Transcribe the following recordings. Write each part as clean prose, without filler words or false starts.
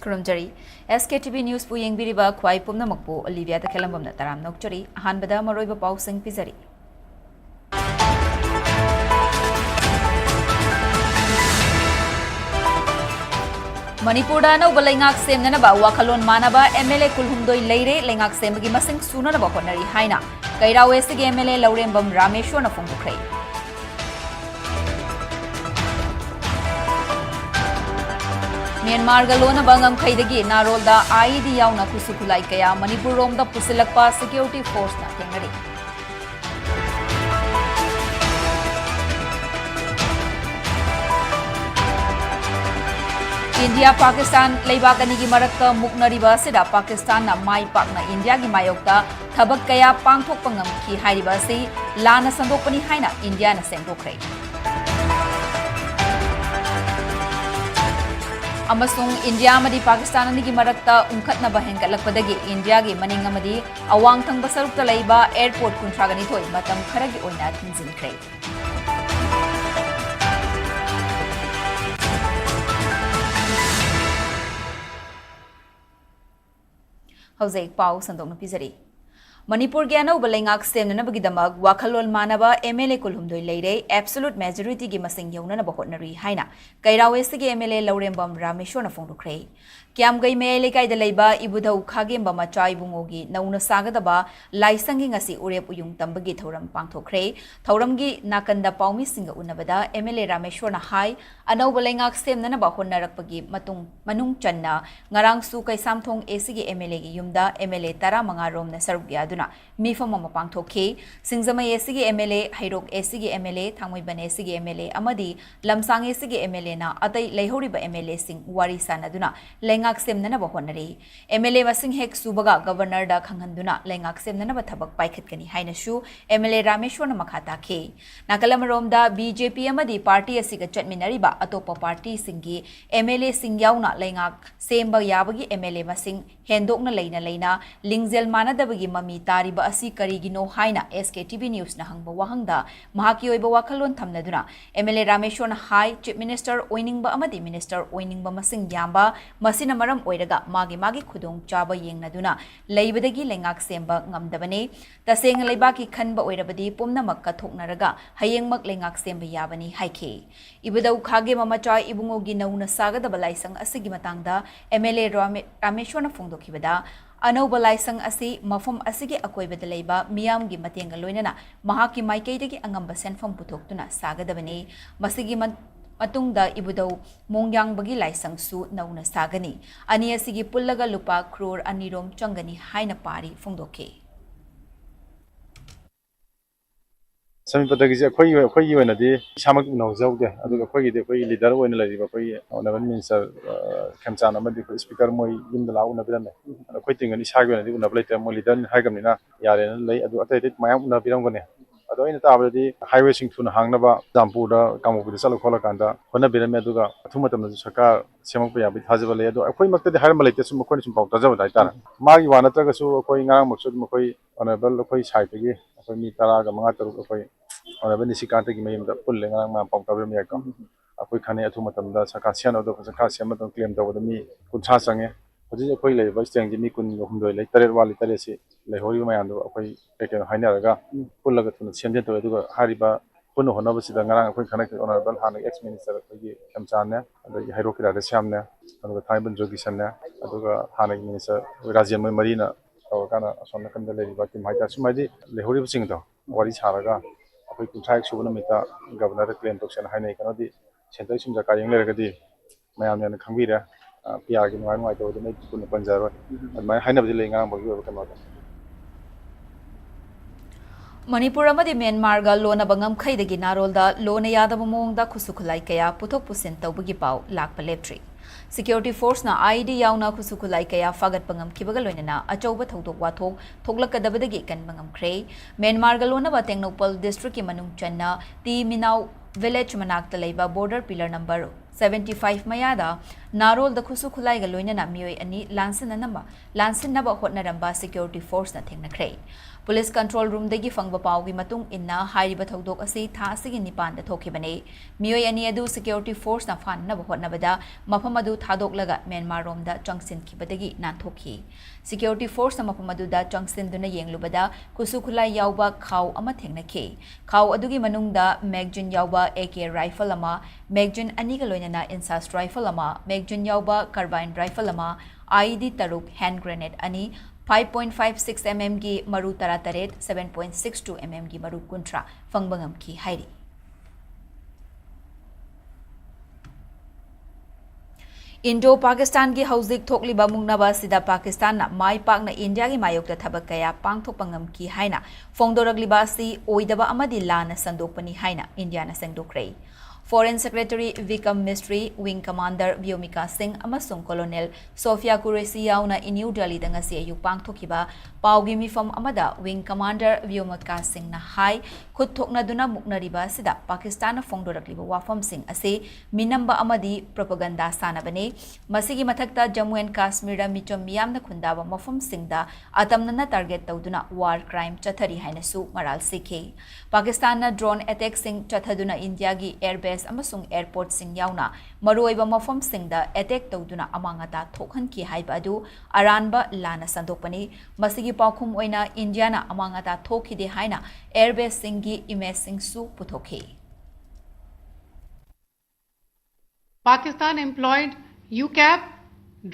Kurumjari, SKTV News pu yengbiriba khwai pumnamakpu Olivia the Kelambamna taram nokchari ahanbada maroiba pausing pizari. Manipur no balingak sem nanaba wakalon manaba MLA kulhumdoi leire lengak semgi masing sunanaba honari haina kairawe sige MLA Laurembam Rameshwar na fungukrai. Myanmar galona bangam khaidagi narolda IED yauna kusukulai kaya Manipur romda pusilakpa security force na thengari. India Pakistan leibakani gi marakta muknariba sida Pakistan na mai pakna India gi mayokta thabak kaya pangthok pangam ki hairiba si lana sandokpani haina India na sengdokrai. Amasung India amadi Pakistan ani gi marakta unkhatna ba hengalakpadagi India gi maning amadi awang thangba sarukta leiba airport kuntragani thoi matam kharagi oina thinjinkhrai. Howzai pau sandok na pizari. Manipur gi anauba lengak semnanabagidamag wakhalol manaba MLA kulhumdoi leire absolute majority gi masing yaunanaba hotnari haina kairawe sige MLA Laurembam Rameshwar na fongdukrai. Kiam gai me lekai da leiba ibudau khagemba machai bungogi nauna sagadaba laisangi ngasi urep uyung tambagi thoram pangthokrai. Thoram gi nakanda paumi singa unabada MLA Rameshwar na hai anauba lengak semnanaba honnarakpagi manung channa ngarang su kai samthong ACG MLA gi yumda MLA 15 rom na saruk yaduna mifam ama pangthokhi singjama ACG MLA hairok ACG MLA thangmoiban ACG MLA amadi lamsang ACG MLA na atai leihoriba MLA sing wari sanaduna lengak semnanaba honari MLA masing hek subaga governor da khanghanduna lengak semnanaba thabak paikhatkani hainashu MLA Rameshwar na makhata khe nakalamaromda BJP amadi party asiga chatminariba atopa party singi MLA singyauna lengak semba yabagi MLA masing hendokna leina lingzel manadabagi mami tariba asi karigino haina SKTV News na hangba wahangda mahaki oiba wakhalon thamnaduna MLA Rameshwar na hai Chief Minister oiningba amadi Minister oiningba masing yamba masina maram oiraga magi khudong chaba yengnaduna leibadagi lengak semba ngamdabane taseng leibaki khanba oirabadi pumnamak kathoknaraga hayengmak lengak semba yabani haikhe ibudau khage mamachai ibungogi nauna sagadaba laisang asigi matangda MLA Rameshwar na fongdokhibada anauba laisang asi mafam asigi akoibada leiba miyamgi matenga loinana mahaki maikeidagi angamba senfam putoktuna sagadabani masigi matungda ibudau mongyang bagi laisang su nauna sagani ani asigi pullaga lupa crore anirom changani haina pari fongdokhe Samipatagisi akhoi oinadi samak naujaude aduga akhoi leader oina lariba akhoi honorable minister Khemchan amadi speaker moi yimda lau na birame akhoi tingani sagi oinadi una blai tem leader haigamnina yare na lei adu atai mayam una biramgane ado ina tabadi highway sing thuna hangnaba Jampurda Kamupuda chalu khola kanda hona birame aduga athuma tamna sarkar semak pa yabi thajaba lei ado akhoi makta de haram leite sum akhoi sum pau tajaba dai tar magi wana taga su akhoi ngang maksud akhoi honorable akhoi sai pegi akhoi mi tara ga manga taru akhoi honorable nisikanta gi mayim da pulle ngang ma pau tabam ya kam akhoi khane athuma tamda sarkar sian odo sarkar siam da claim da wada mi kuntha sange hoji akhoi lei ba steng gi mi kun humdoi lei taret wali tare si lei hori ma yando akhoi keke hainaraga pullaga thuna semjen to aduga hariba puno honaba sida ngarang akhoi khana honorable hana ex minister akhoi Khemchan ne adagi hairo kira da siam ne aduga thaiban jogisan ne aduga hana minister rajya mai marina kana asonna kanda lei ba tim haita sumaidi lei hori sing do wari charaga akhoi kunthai subana mita governor claim tokshan hainai kanodi sentai sumja ka yeng leragadi mayam ne khangbira PR gi ngai to de kun panjaro admai hainabdi lei ngang bagi ba kama Manipur amadi Myanmar ga lona bangam khaidagi narolda lona yadaba mongda khusukhulai kaya puthok pusin tawbagi pau lakpa leptri Security force na IED yauna khusukhulai kaya fagat bangam kibaga loinana achauba thodok wathok thoglakadabadagi kan bangam khrei Myanmar ga lona ba Tengnopal district ki manung channa ti minau village manakta leiba border pillar number 75 mayada narol da khusukhulai ga loinana mioi ani lansin naba hotnaramba security force na thengna khrei police control room दगी फंगबा पावगी मतुंग इन्ना हाइरिबा थौदोक असी था असिगी निपान the थोखिबने मियोय अनि अदु सिक्योरिटी फोर्स ना फाननब होटनबदा मफम अदु थादोकलगा म्यांमार रोम दा चंगसिनखिबदगी नाथोखि सिक्योरिटी फोर्स ना मफम अदु दा चंगसिनदुना येंगलुबदा कुसु खुलाई यावबा खाव अमा थेंगनखि खाव अदुगी मनुंग दा मैगजिन यावबा AK राइफल अमा मैगजिन अनिगा लोइनना इंसास राइफल अमा मैगजिन यावबा कार्बाइन राइफल अमा IED तरुक हैंड ग्रेनेड अनि 5.56 mm की मरु तरातरेत 7.62 mm की मरु कुंट्रा फंगबंगम की हाइरी इंडो पाकिस्तान की हौजिक थोकलिबा मुंगनाबा सिदा पाकिस्तान ना माई पाकना इंडिया की मायोक्ता थबक कया पांगथोकपंगम की हाइना फोंदोरगलिबा सी ओइदबा अमदि लाना संदोकपनी हाइना इंडिया ना संदोकरे Foreign Secretary Vikram Mistry, Wing Commander Vyomika Singh amasung Colonel Sofia Qureshi yauna in New Delhi da ngasi ayu pangthokiba paugi mifam amada Wing Commander Vyomika Singh na hai khut thokna duna muknariba sida Pakistan na phongdorakliba wafam Singh ase minamba amadi propaganda sanabane masigi mathakta Jammu and Kashmir da michom miyam na khundaba mafam Singh da atamna na target tawduna war crime chathari hainasu maral sikhe Pakistan na drone attack Singh chathaduna India gi airbase amasung airport sing yauna maruiba mafam singda attack tawduna amangata thokhan ki haiba adu aranba lana sandokpani masigi paukhum oina India na amangata thokhide haina airbase singi image sing su puthokhe Pakistan employed UCAV,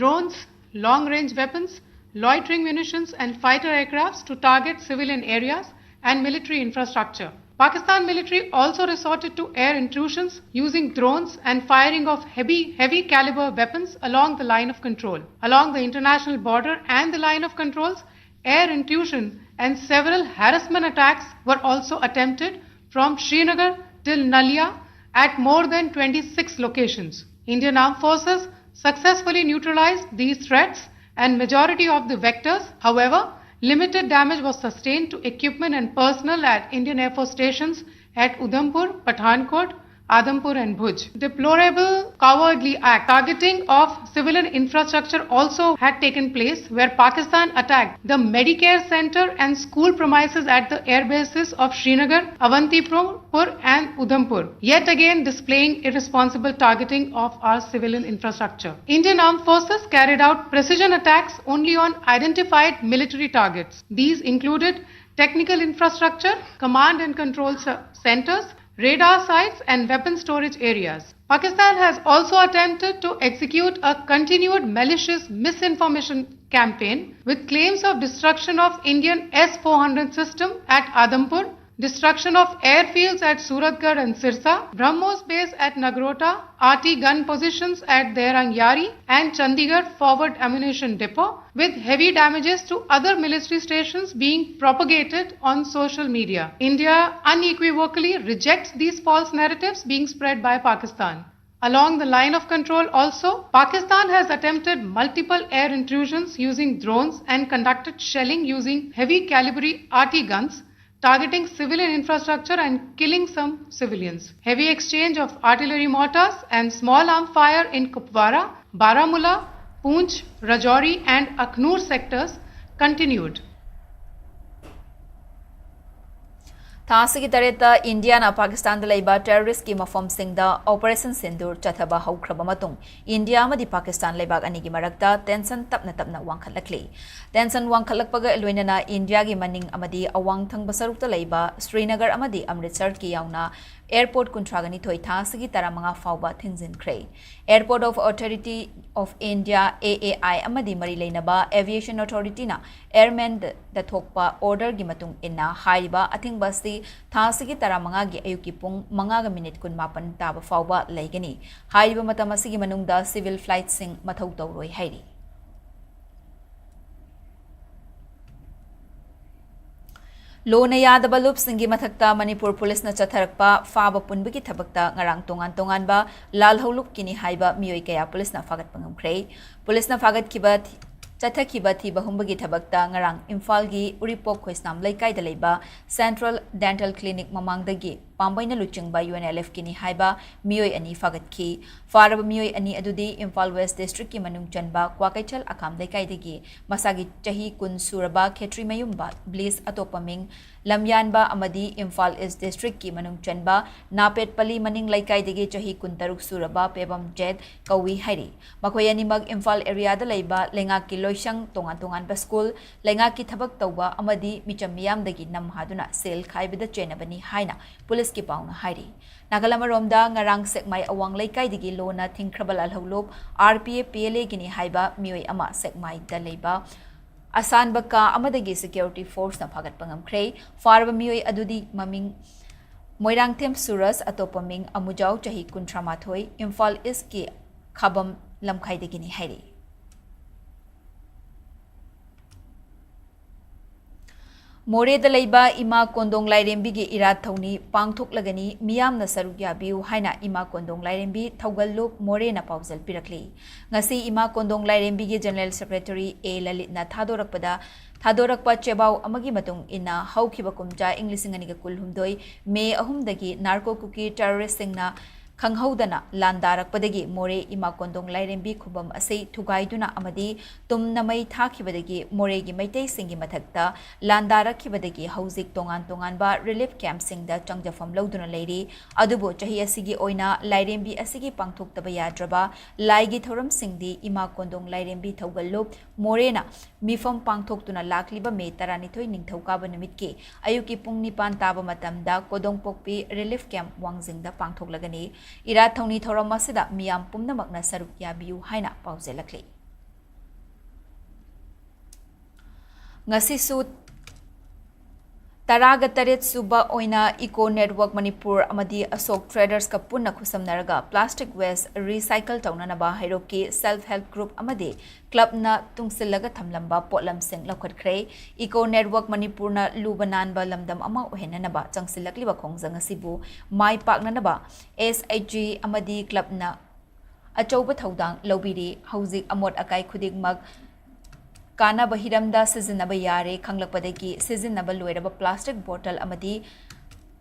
drones, long-range weapons, loitering munitions and fighter aircrafts to target civilian areas and military infrastructure. Pakistan military also resorted to air intrusions using drones and firing of heavy caliber weapons along the line of control. Along the international border and the line of controls, air intrusion and several harassment attacks were also attempted from Srinagar till Nalia at more than 26 locations. Indian Armed Forces successfully neutralized these threats and majority of the vectors. However, limited damage was sustained to equipment and personnel at Indian Air Force stations at Udhampur, Pathankot, Adampur and Bhuj. Deplorable cowardly act targeting of civilian infrastructure also had taken place where Pakistan attacked the Medicare center and school premises at the air bases of Srinagar, Avantipur and Udhampur, yet again displaying irresponsible targeting of our civilian infrastructure. Indian Armed Forces carried out precision attacks only on identified military targets. These included technical infrastructure, command and control centers, radar sites and weapon storage areas. Pakistan has also attempted to execute a continued malicious misinformation campaign with claims of destruction of Indian S-400 system at Adampur, destruction of airfields at Suratgarh and Sirsa, BrahMos base at Nagrota, RT gun positions at Derangyari and Chandigarh forward ammunition depot, with heavy damages to other military stations being propagated on social media. India unequivocally rejects these false narratives being spread by Pakistan. Along the line of control also, Pakistan has attempted multiple air intrusions using drones and conducted shelling using heavy caliber RT guns, targeting civilian infrastructure and killing some civilians. Heavy exchange of artillery mortars and small arm fire in Kupwara, Baramulla, Poonch, Rajouri and Akhnur sectors continued. थासिगी तरेता India ना Pakistan the लेबा terrorist की मफम सिंगदा operation सिंदूर चथबा हौख्रबा मतुंग India मदि पाकिस्तान लेबा अनिगी मरक्ता tension तपना वांखलकली tension वांखलकपगा लोइनना India की मनिंग अमदि अवांग थंग बसरुक्ता लेबा श्रीनगर अमदि अमृतसर की यावना एयरपोर्ट कुंट्रागनी थोई थासिगी तरामंगा फावबा थिंजिनख्रे airport of authority of India AAI अमदि मरी लेनबा एविएशन अथॉरिटी ना एयरमैन द थोकपा ऑर्डर की मतुंग इन्ना हाइबा अथिंग बसती थासिगी तरामंगा की अयुकी पुंग मंगागा मिनिट कुन मापन ताबा फावबा लेगनी हाइबा मतम असिगी मनुंगदा सिविल फ्लाइट सिंग मथौ तौरोय हाइरी लोना यादबा लुपसिंगी मथक्ता मणिपुर पुलिस न चथरकपा फाबा पुनबगी थबक्ता ngarang tongan-tonganba lalholup kini haiba mioi kaya police न फागत पंगमख्रे पुलिस न फागत किबा चथकिबा थी बहुंबगी थबक्ता ngarang Imphal gi Uripok khoisnam laikai da leiba Central Dental Clinic mamangdagi pambaina luchingba UNLF kini haiba mioi ani fagatki faraba mioi ani adudi Imphal West District ki manung chanba kwakaichal akam lekai degi masagi chahi kun suraba khetri mayumba bliss atopaming lamyanba amadi Imphal East District ki manung chanba napet pali maning lekai degi chahi kun taruk suraba pebam jet kawi hairi makhoi ani mag Imphal area da leiba lenga ki loisang tongan tongan ba school lenga ki thabak tawba amadi micham miyam dagi nam haduna sel khaibida chenabani haina police ki pauna hairi Nagalamaromda ngarang sekmai awang leikai digi lona thingkrabal alholop RPA PLA gini haiba mioi ama sekmai da leiba asan baka amadagi security force na phagat pangam khrei farba mioi adudi maming moirang them suras atopaming amujau chahi kuntramathoi Imphal East ki khabam lamkhai digi ni hairi More the Laiba Ima Kondong Lairembi Irat Tony Pangtok Lagani Miam na Sarugya Biu Haina Ima Kondong Lairembi Taugaluk More na Pausal Pirakli Ngasi Ima Kondong Lairembi General Secretary A Lalit na Thadorakpa Chebau Amagi Matung ina Haukiba Kumja English Nganiga Kulhumdoi Me Ahumdagi Narco Cookie Terrorist Singna Khanghaudana Landarakpadagi More Ima Kondong Lairembi Khubam Asei Thugaiduna Amadi Tum Namai Thakibadagi Moregi Maitei Singi Mathakta Landarakibadagi Hauzik Tongan Tongan Ba Relief Camp Singda Changjafam Lauduna Lady Adubo Chahi Asigi Oina Lairembi Asigi Pangthok Tabayadraba Laigi Thoram Singdi Ima Kondong Lairembi Thaugallup Morena Mifam Pangthok Tuna Lakliba Me Taranithoi Ningthokaba Numitki Ayuki Pung Nipan Taba Matamda Kodong Pokpi Relief Camp Wangzingda Pangthok Lagani Irat Thongni Thoram Masida Miyam Pumnamakna Saruk Yabiu Haina Pauzelakli Ngasi su Taraga Taret Suba Oina Eco Network Manipur Amadi Asok Traders ka punna khusamnaraga plastic waste recycle taunanaba hairoki self help group amadi club na tungsilaga thamlamba potlam sing lakhatkhre Eco Network Manipur na lubanan ba lamdam ama ohenanaba changsilakli ba khongjang asibu mai paknanaba SHG amadi club na achauba thaudang lobiri hauzik amot akai khudik mag Kana Bahiramda Sizinaba Yare, Kanglakpadaki, Sizinaba Lueraba plastic bottle Amadi,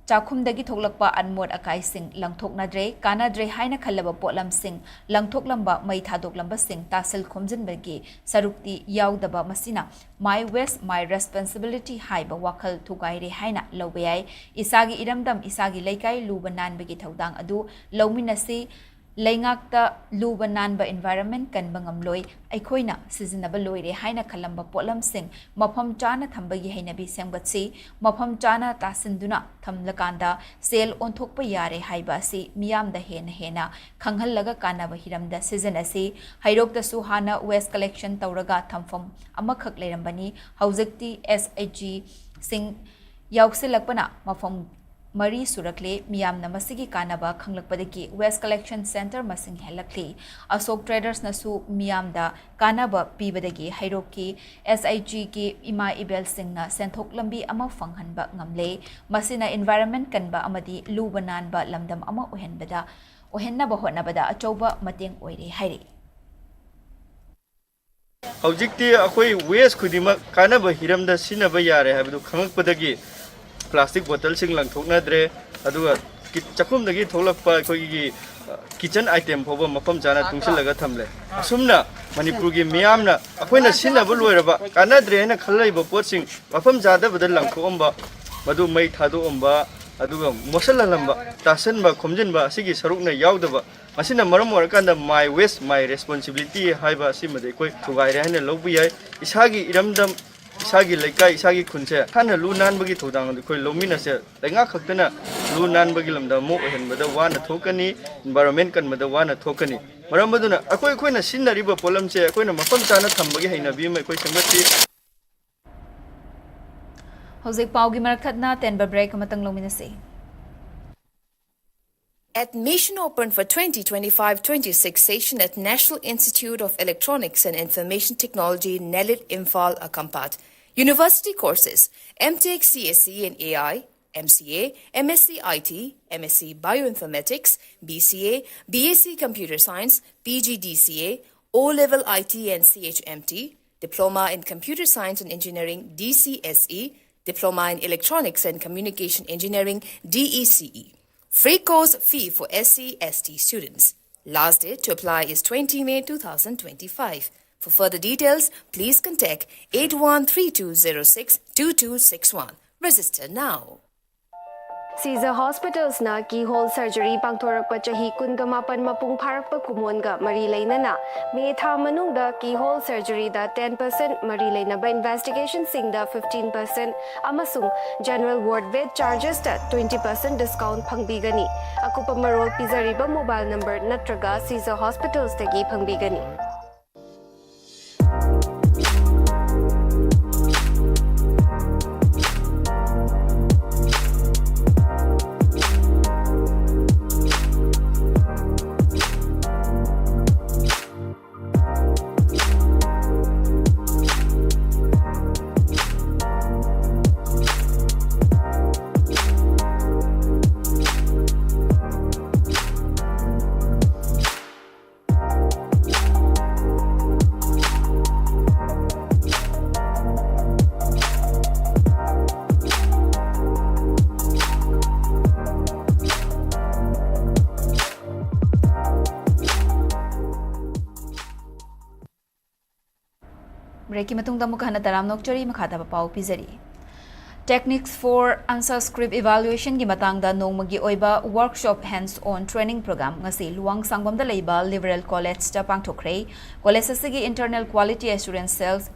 Chakum Dagi Toklakpa Anmod Akai Sing, Langtok Nadre, Kana Dre Haina Kalaba Potlam Sing, Langtok Lamba, Maitadok Lamba Sing, Tassel Kumzin Bagi, Sarukti Yaudaba Masina, My West, My Responsibility Haiba Wakal Tugaire Haina, Lowei, Isagi Idamdam, Isagi Laikai, Lubanan Bagi Taudang Adu, Lominasi, Laingakta Lubananba environment kan bangamloi aikoina sizinaba loire haina kalamba potlam sing mafam chana thambagi hainabi sengbatsi mafam chana tasinduna thamlakanda sel onthokpa yare haiba si miyamda hena khanghallaga kanaba hiramda season asi hairokta suhana waste collection tawraga thamfam amakhak lerambani haujekti SHG sing yausilakpana mafam Mari Surakle, Miyam Namasigi Kanaba, Kanglakpadaki, West Collection Center Masing Helakli, Asok Traders Nasu Miyamda, Kanaba, Pibadagi, Hairoki, SIG ki Ima Ibel Singna, Senthok Lambi Ama Fanghanba Ngamle, Masina Environment Kanba Amadi, Lubananba Lamdam Ama Ohenbada, Ohenaba Honabada, Achoba Mating Oire Hairi. Howjikti akoi waste khudima kanaba hiramda sinaba yare habdu khangakpadagi plastic bottle sing langthoknadre aduga chakumdagi tholakpa khoi kitchen item phoba mafam jana tungsilaga thamle asumna manipur gi miyamna akoina sinaba loiraba kanadre na khallaiba potsing mafam jada badal langthomba madu mai thado aduga mosalalamba tasanba khomjinba sigi sarukna yaudaba masina maram warakanda my waste my responsibility haiba simade koi thugaire hana lobu yai isagi iramdam isagi laikai isagi khunse thana lu nan bagi thodang koi lomina se lenga khaktana lu nan bagi lamda mo ohenbada wana thokani environment kan mada wana thokani maram baduna akoi khoina sinariba polam se akoina mafam chana thambagi haina bi mai koi sangati Hojik paugi marakhatna tenba break amatang lominase Admission open for 2025-26 session at National Institute of Electronics and Information Technology, Nelit, Imphal, Akampat. University courses, MTech CSE in AI, MCA, MSc IT, MSc Bioinformatics, BCA, BSc Computer Science, PGDCA, O-Level IT and CHMT, Diploma in Computer Science and Engineering, DCSE, Diploma in Electronics and Communication Engineering DECE. Free course fee for SC/ST students. Last date to apply is 20 May 2025. For further details, please contact 8132062261. Register now. Caesar Hospitals na keyhole surgery pangthorakpa chahi kungamapan mapung pharakpa kumonga mari leinana me tha manungda keyhole surgery da 10% mari leinaba investigation singda 15% amasung general ward bed charges da 20% discount phangbigani akupa marol pizariba mobile number natraga Caesar Hospitals tagi phangbigani. Breaking matungda mukha na taram nokchari makhata pa pau pizari. Techniques for answer script evaluation gi matangda nongmagi oiba workshop hands-on training program ngasi luang sangbamda leiba Liberal College ta pangthokre. College asigi internal quality assurance cells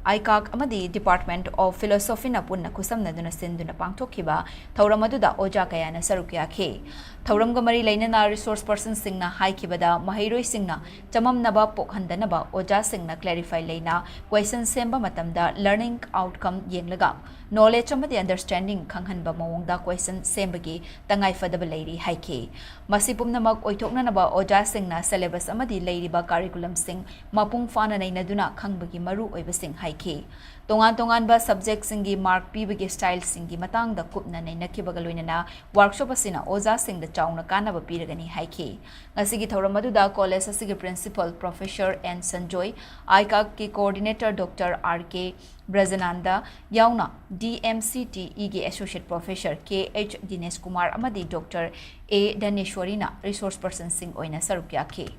ICAC amadi Department of Philosophy na punna kusamna duna sinduna pangthokhiba thauram aduda oja kaya na sarukya khe. Thauram ga mari lainana resource person singna haikibada mahairoi singna chamam naba pokhandanaba oja singna clarify leina question semba matamda learning outcome yenglaga knowledge amadi understanding khanghanba mawongda question sembagi tangai fadaba leiri haike. Masi pumnamak oithoknanaba oja singna syllabus amadi leiriba curriculum sing mapung fana nainaduna khangbagi maru oiba sing haike. Tongan ba subject singi mark pibagi style singi matangda kupna nainakibaga loinana workshop asina oja singda chauna kanaba piragani haike. Ngasigi thauram aduda college asigi principal Professor N Sanjoy, ICAC ki coordinator Dr. RK Brazananda, yauna DMCTE ge associate professor KH Dinesh Kumar amadi Dr. A Daneshwarina resource person sing oina sarukya ke.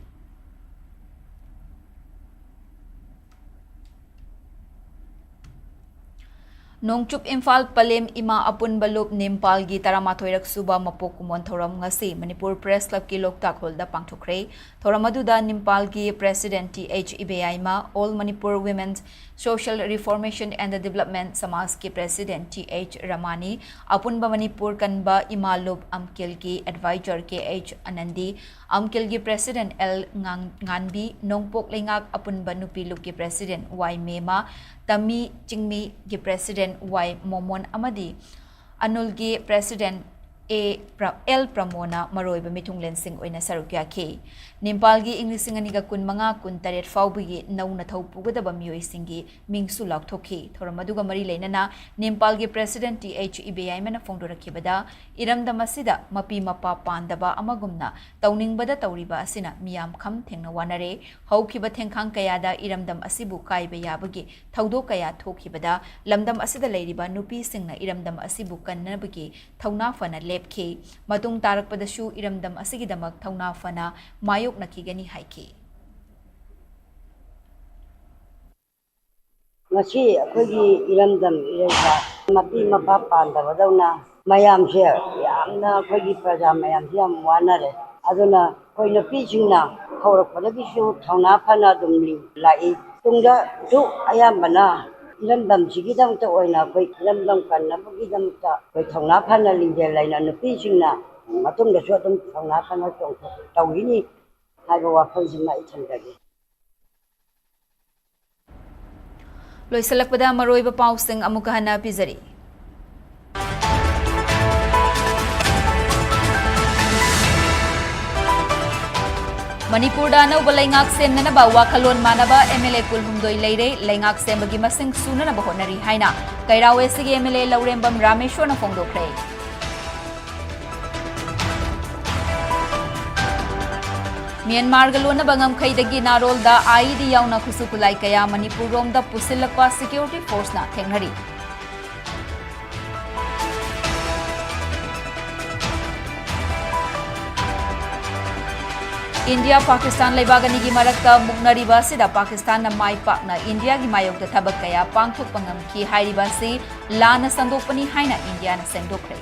Nongchup Imphal Palem Ima Apun Balup Nimpal gi Taramathoirak Suba Mapok Kumon Thoram ngasi Manipur Press Club ki Loktak Holda pangthokre. Thoram aduda Nimpal gi President TH Ibeaima All Manipur Women's Social Reformation and the Development Samas ki President TH Ramani Apun ba Manipur Kanba Imalub Amkil ki Advisor KH Anandi Amkil gi President L Nganbi Nongpok Lengak Apun ba Nupiluk ki President Y Mema Tami Chingmi gi President Y Momon Amadi Anul gi President L Pramona Maroiba Mitunglen Sing oina sarukya ke. Nimpal gi Inglising aniga kun mga kun taret faubugi nauna thaupugadaba miyoi singi mingsu lakthoki. Thoramaduga mari leinana Nimpal gi President TH Ibeaima na fongdorakibada iramda masida mapi mapa pandaba amagumna tauningbada tauriba asina miyam kham thengna wanare haukiba thengkhang kayada iramdam asibu kaiba yabagi thaudo kaya thokibada lamdam asida leiriba nupi singna iramdam asibu kannabagi thauna fana lepke matung tarakpadashu iramdam asigidamak thauna fana mayo nakigani haike. Ngasi akhoi iramdam iresa mapi mapa pandabadawna mayamse yamna akhoi praja mayamse yam wanare aduna koi napi singna haurakpadagi su thauna phana dumli lai tungda du ayambana iramdam sigidamta oina koi iramdam kannabagidamta koi thauna phana linje laina napi singna matungda su adum thauna phana tong tawini Loisalakpada maroiba pausing amukahana pizari. Manipur da nauba laingak semna ba wakhalon manaba MLA kulhumdoi leire laingak sembagi masing suna na bahonari haina kairawe sige MLA Laurembam Rameshwar na fongdokre. Myanmar galona bangam khaidagi narol da ID yauna khusukulai kaya Manipur rom da pusilakwa security force na thengnari. India Pakistan leibagani gi marakta muknariba sida Pakistan na mai pakna India gi mayok da thabak kaya pangthok pangam ki hairiba si lana sandokpani haina India na sendokre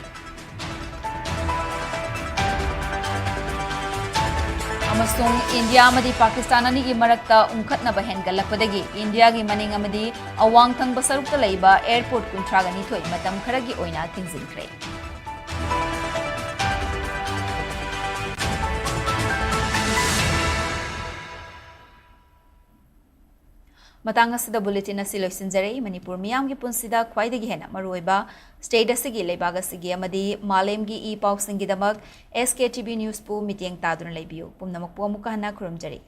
amasung India amadi Pakistan ani gi marakta ungkhatna ba hengalakpadagi India gi maning amadi awang thang basarukta leiba airport kuntragani thoi matam kharagi oina tingzinkre matang asida bulletin asi loisinjare Manipur miyam gi punsida khwaidagi hena maruiba state asigi leibaga sigi amadi malem gi e pau singi damak SKTV news pu miteng tadun leibiu pumnamak pu amuka hana khurumjare